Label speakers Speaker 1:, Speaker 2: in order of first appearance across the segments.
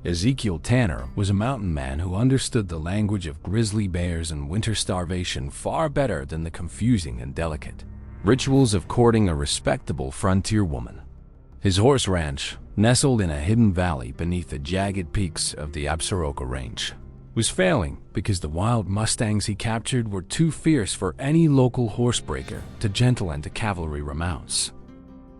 Speaker 1: Ezekiel Tanner was a mountain man who understood the language of grizzly bears and winter starvation far better than the confusing and delicate rituals of courting a respectable frontier woman. His horse ranch, nestled in a hidden valley beneath the jagged peaks of the Absaroka Range, was failing because the wild mustangs he captured were too fierce for any local horsebreaker to gentle and to cavalry remounts.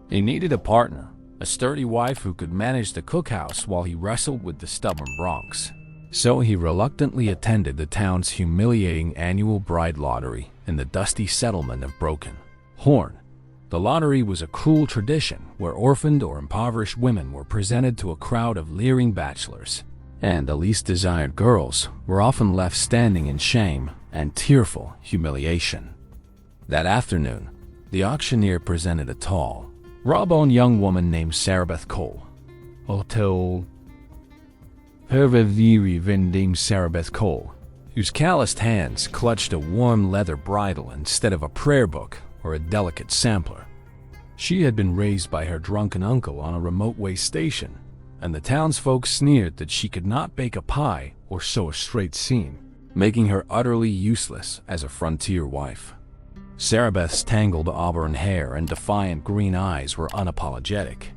Speaker 1: He needed a partner, a sturdy wife who could manage the cookhouse while he wrestled with the stubborn broncs. So he reluctantly attended the town's humiliating annual bride lottery in the dusty settlement of Broken Horn. The lottery was a cruel tradition where orphaned or impoverished women were presented to a crowd of leering bachelors, and the least desired girls were often left standing in shame and tearful humiliation. That afternoon, the auctioneer presented a tall, raw-boned young woman named Sarabeth Cole. Sarabeth Cole, whose calloused hands clutched a warm leather bridle instead of a prayer book or a delicate sampler. She had been raised by her drunken uncle on a remote way station, and the townsfolk sneered that she could not bake a pie or sew a straight seam, making her utterly useless as a frontier wife. Sarabeth's tangled auburn hair and defiant green eyes were unapologetic,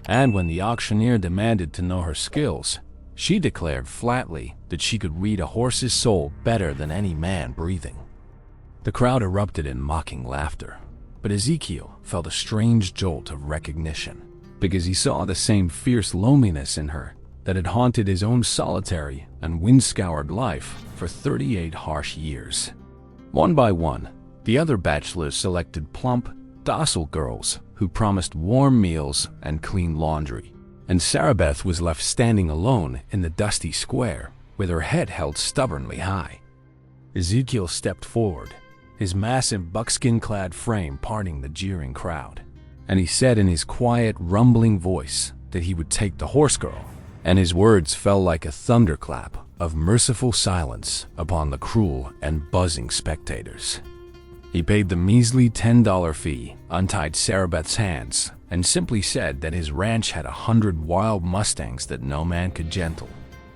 Speaker 1: and when the auctioneer demanded to know her skills, she declared flatly that she could read a horse's soul better than any man breathing. The crowd erupted in mocking laughter, but Ezekiel felt a strange jolt of recognition because he saw the same fierce loneliness in her that had haunted his own solitary and wind-scoured life for 38 harsh years. One by one, the other bachelors selected plump, docile girls who promised warm meals and clean laundry, and Sarabeth was left standing alone in the dusty square with her head held stubbornly high. Ezekiel stepped forward, his massive buckskin-clad frame parting the jeering crowd, and he said in his quiet, rumbling voice that he would take the horse girl, and his words fell like a thunderclap of merciful silence upon the cruel and buzzing spectators. He paid the measly $10 fee, untied Sarabeth's hands, and simply said that his ranch had 100 wild mustangs that no man could gentle,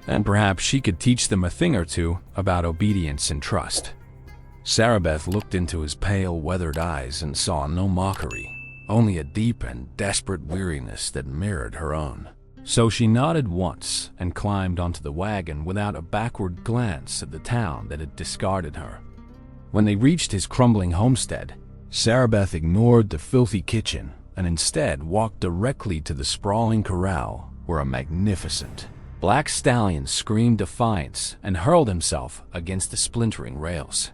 Speaker 1: and perhaps she could teach them a thing or two about obedience and trust. Sarabeth looked into his pale, weathered eyes and saw no mockery, only a deep and desperate weariness that mirrored her own. So she nodded once and climbed onto the wagon without a backward glance at the town that had discarded her. When they reached his crumbling homestead, Sarabeth ignored the filthy kitchen and instead walked directly to the sprawling corral where a magnificent black stallion screamed defiance and hurled himself against the splintering rails.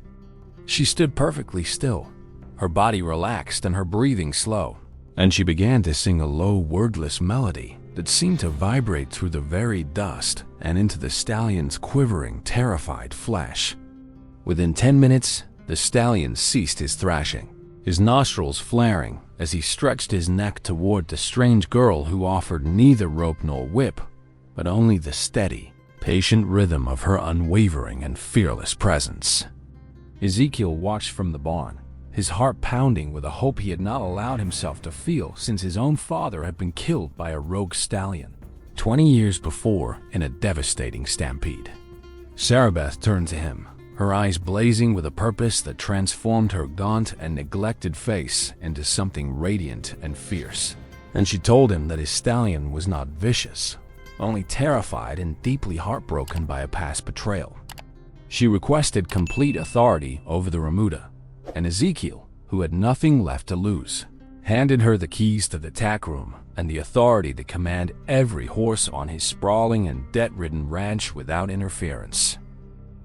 Speaker 1: She stood perfectly still, her body relaxed and her breathing slow, and she began to sing a low, wordless melody that seemed to vibrate through the very dust and into the stallion's quivering, terrified flesh. Within 10 minutes, the stallion ceased his thrashing, his nostrils flaring as he stretched his neck toward the strange girl who offered neither rope nor whip, but only the steady, patient rhythm of her unwavering and fearless presence. Ezekiel watched from the barn, his heart pounding with a hope he had not allowed himself to feel since his own father had been killed by a rogue stallion 20 years before in a devastating stampede. Sarabeth turned to him, her eyes blazing with a purpose that transformed her gaunt and neglected face into something radiant and fierce, and she told him that his stallion was not vicious, only terrified and deeply heartbroken by a past betrayal. She requested complete authority over the remuda, and Ezekiel, who had nothing left to lose, handed her the keys to the tack room and the authority to command every horse on his sprawling and debt-ridden ranch without interference.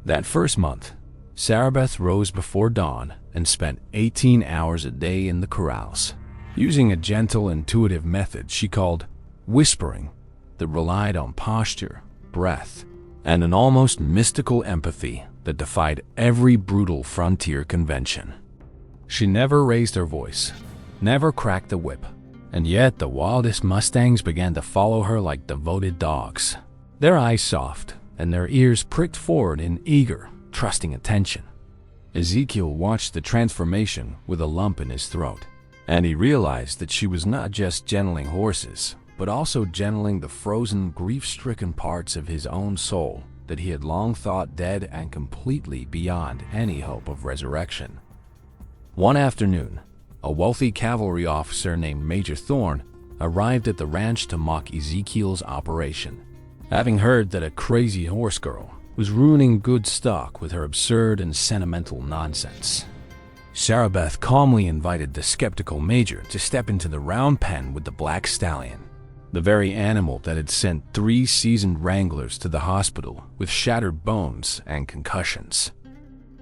Speaker 1: That first month, Sarabeth rose before dawn and spent 18 hours a day in the corrals, using a gentle, intuitive method she called whispering that relied on posture, breath, and an almost mystical empathy that defied every brutal frontier convention. She never raised her voice, never cracked the whip, and yet the wildest mustangs began to follow her like devoted dogs, their eyes soft and their ears pricked forward in eager, trusting attention. Ezekiel watched the transformation with a lump in his throat, and he realized that she was not just gentling horses, but also gentling the frozen, grief-stricken parts of his own soul that he had long thought dead and completely beyond any hope of resurrection. One afternoon, a wealthy cavalry officer named Major Thorne arrived at the ranch to mock Ezekiel's operation, having heard that a crazy horse girl was ruining good stock with her absurd and sentimental nonsense. Sarabeth calmly invited the skeptical major to step into the round pen with the black stallion, the very animal that had sent 3 seasoned wranglers to the hospital with shattered bones and concussions.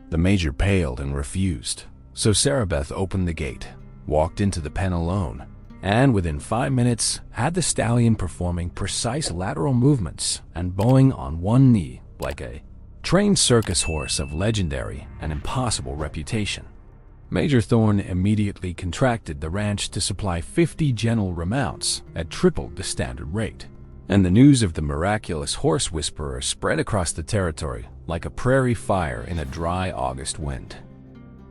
Speaker 1: The major paled and refused, so Sarabeth opened the gate, walked into the pen alone, and within 5 minutes had the stallion performing precise lateral movements and bowing on one knee like a trained circus horse of legendary and impossible reputation. Major Thorne immediately contracted the ranch to supply 50 gentle remounts at triple the standard rate, and the news of the miraculous horse whisperer spread across the territory like a prairie fire in a dry August wind.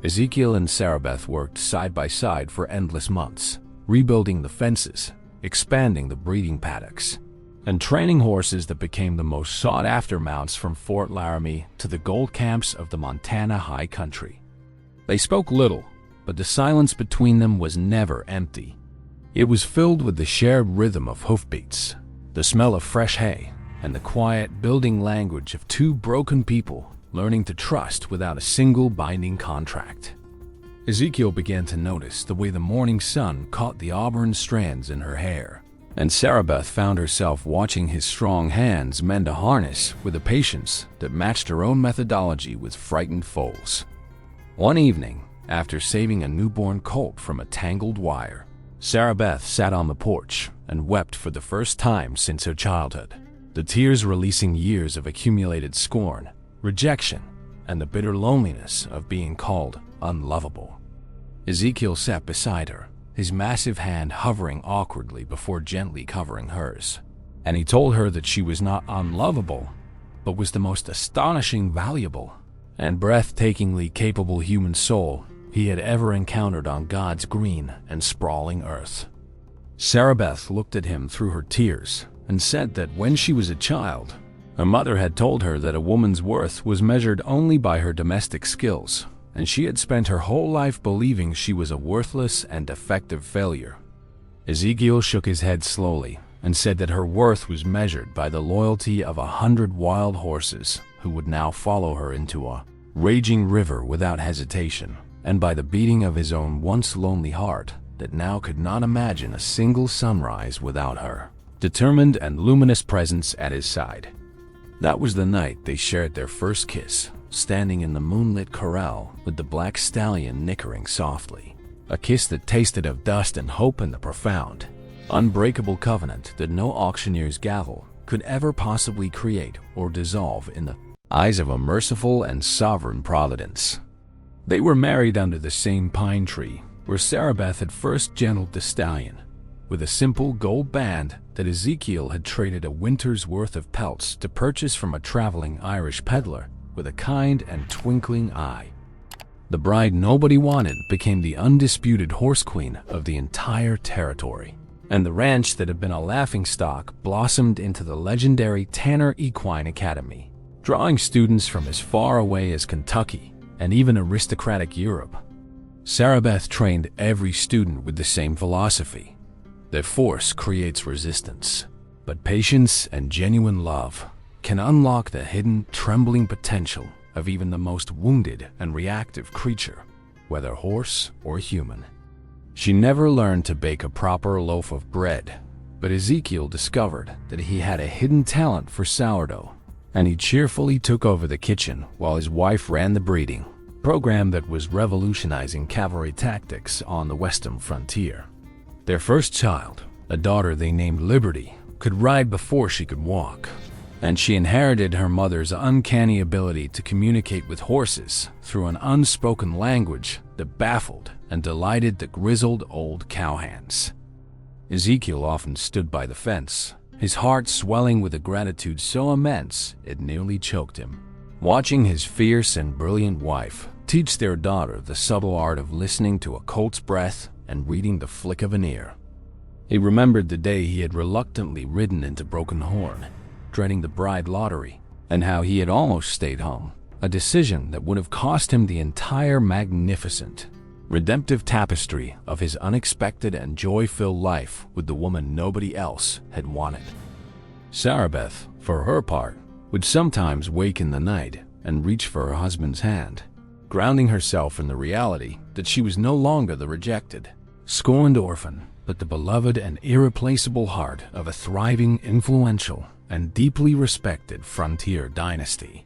Speaker 1: Ezekiel and Sarabeth worked side by side for endless months, rebuilding the fences, expanding the breeding paddocks, and training horses that became the most sought-after mounts from Fort Laramie to the gold camps of the Montana high country. They spoke little, but the silence between them was never empty. It was filled with the shared rhythm of hoofbeats, the smell of fresh hay, and the quiet, building language of 2 broken people learning to trust without a single binding contract. Ezekiel began to notice the way the morning sun caught the auburn strands in her hair, and Sarabeth found herself watching his strong hands mend a harness with a patience that matched her own methodology with frightened foals. One evening, after saving a newborn colt from a tangled wire, Sarabeth sat on the porch and wept for the first time since her childhood, the tears releasing years of accumulated scorn, rejection, and the bitter loneliness of being called unlovable. Ezekiel sat beside her, his massive hand hovering awkwardly before gently covering hers, and he told her that she was not unlovable, but was the most astonishing, valuable, and breathtakingly capable human soul he had ever encountered on God's green and sprawling earth. Sarabeth looked at him through her tears and said that when she was a child, her mother had told her that a woman's worth was measured only by her domestic skills, and she had spent her whole life believing she was a worthless and defective failure. Ezekiel shook his head slowly and said that her worth was measured by the loyalty of 100 wild horses who would now follow her into a raging river without hesitation, and by the beating of his own once lonely heart that now could not imagine a single sunrise without her determined and luminous presence at his side. That was the night they shared their first kiss, standing in the moonlit corral with the black stallion nickering softly, a kiss that tasted of dust and hope and the profound, unbreakable covenant that no auctioneer's gavel could ever possibly create or dissolve in the eyes of a merciful and sovereign providence. They were married under the same pine tree where Sarabeth had first gentled the stallion, with a simple gold band that Ezekiel had traded a winter's worth of pelts to purchase from a traveling Irish peddler with a kind and twinkling eye. The bride nobody wanted became the undisputed horse queen of the entire territory, and the ranch that had been a laughingstock blossomed into the legendary Tanner Equine Academy, drawing students from as far away as Kentucky and even aristocratic Europe. Sarabeth trained every student with the same philosophy: that force creates resistance, but patience and genuine love can unlock the hidden, trembling potential of even the most wounded and reactive creature, whether horse or human. She never learned to bake a proper loaf of bread, but Ezekiel discovered that he had a hidden talent for sourdough, and he cheerfully took over the kitchen while his wife ran the breeding program that was revolutionizing cavalry tactics on the western frontier. Their first child, a daughter they named Liberty, could ride before she could walk, and she inherited her mother's uncanny ability to communicate with horses through an unspoken language that baffled and delighted the grizzled old cowhands. Ezekiel often stood by the fence, his heart swelling with a gratitude so immense it nearly choked him, watching his fierce and brilliant wife teach their daughter the subtle art of listening to a colt's breath and reading the flick of an ear. He remembered the day he had reluctantly ridden into Broken Horn, dreading the bride lottery, and how he had almost stayed home, a decision that would have cost him the entire magnificent, redemptive tapestry of his unexpected and joy-filled life with the woman nobody else had wanted. Sarabeth, for her part, would sometimes wake in the night and reach for her husband's hand, grounding herself in the reality that she was no longer the rejected, scorned orphan, but the beloved and irreplaceable heart of a thriving, influential, and deeply respected frontier dynasty.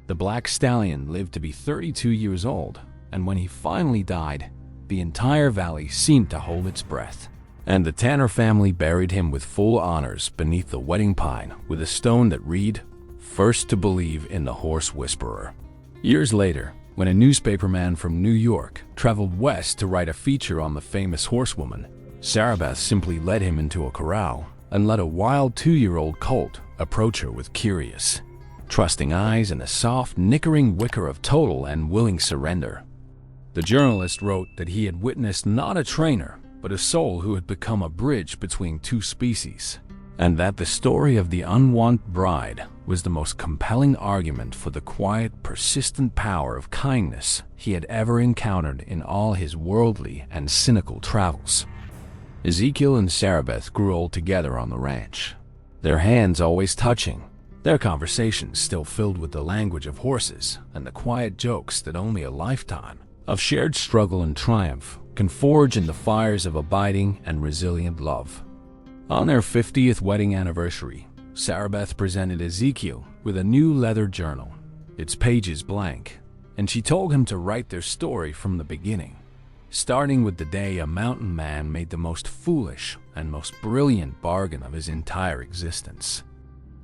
Speaker 1: The Black Stallion lived to be 32 years old, and when he finally died, the entire valley seemed to hold its breath, and the Tanner family buried him with full honors beneath the wedding pine with a stone that read, "First to believe in the horse whisperer." Years later, when a newspaperman from New York traveled west to write a feature on the famous horsewoman, Sarabeth simply led him into a corral and let a wild 2-year-old colt approach her with curious, trusting eyes and a soft, nickering whicker of total and willing surrender. The journalist wrote that he had witnessed not a trainer, but a soul who had become a bridge between two species, and that the story of the unwanted bride was the most compelling argument for the quiet, persistent power of kindness he had ever encountered in all his worldly and cynical travels. Ezekiel and Sarabeth grew old together on the ranch, their hands always touching, their conversations still filled with the language of horses and the quiet jokes that only a lifetime of shared struggle and triumph can forge in the fires of abiding and resilient love. On their 50th wedding anniversary, Sarabeth presented Ezekiel with a new leather journal, its pages blank, and she told him to write their story from the beginning, starting with the day a mountain man made the most foolish and most brilliant bargain of his entire existence.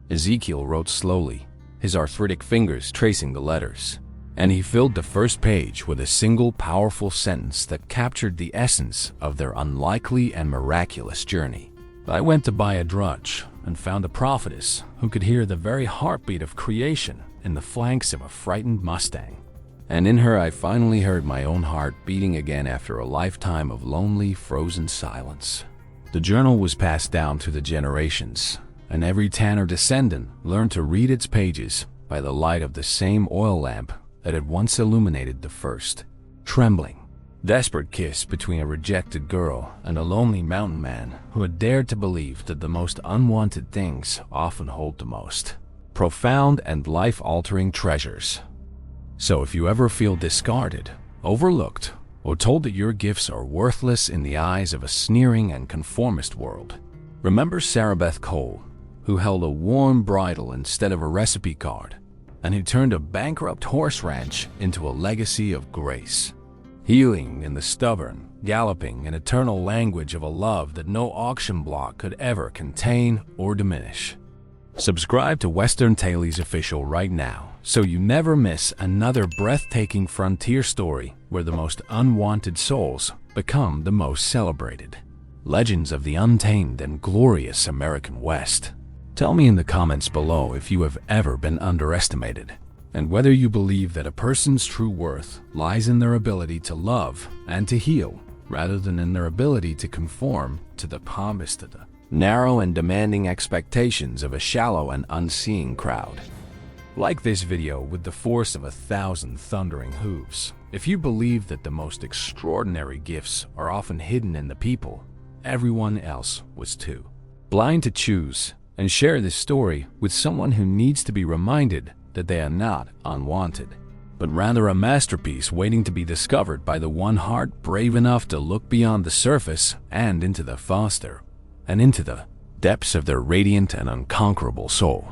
Speaker 1: Ezekiel wrote slowly, his arthritic fingers tracing the letters, and he filled the first page with a single powerful sentence that captured the essence of their unlikely and miraculous journey. "I went to buy a drudge and found a prophetess who could hear the very heartbeat of creation in the flanks of a frightened mustang. And in her I finally heard my own heart beating again after a lifetime of lonely, frozen silence." The journal was passed down through the generations, and every Tanner descendant learned to read its pages by the light of the same oil lamp that had once illuminated the first, trembling, desperate kiss between a rejected girl and a lonely mountain man who had dared to believe that the most unwanted things often hold the most profound and life-altering treasures. So if you ever feel discarded, overlooked, or told that your gifts are worthless in the eyes of a sneering and conformist world, remember Sarabeth Cole, who held a warm bridle instead of a recipe card, and who turned a bankrupt horse ranch into a legacy of grace, healing in the stubborn, galloping, and eternal language of a love that no auction block could ever contain or diminish. Subscribe to Western Taileys Official right now so you never miss another breathtaking frontier story where the most unwanted souls become the most celebrated. Legends of the untamed and glorious American West. Tell me in the comments below if you have ever been underestimated, and whether you believe that a person's true worth lies in their ability to love and to heal, rather than in their ability to conform to the pompous, narrow and demanding expectations of a shallow and unseeing crowd. Like this video with the force of 1,000 thundering hooves if you believe that the most extraordinary gifts are often hidden in the people everyone else was too blind to choose, and share this story with someone who needs to be reminded that they are not unwanted, but rather a masterpiece waiting to be discovered by the one heart brave enough to look beyond the surface and into the foster and into the depths of their radiant and unconquerable soul.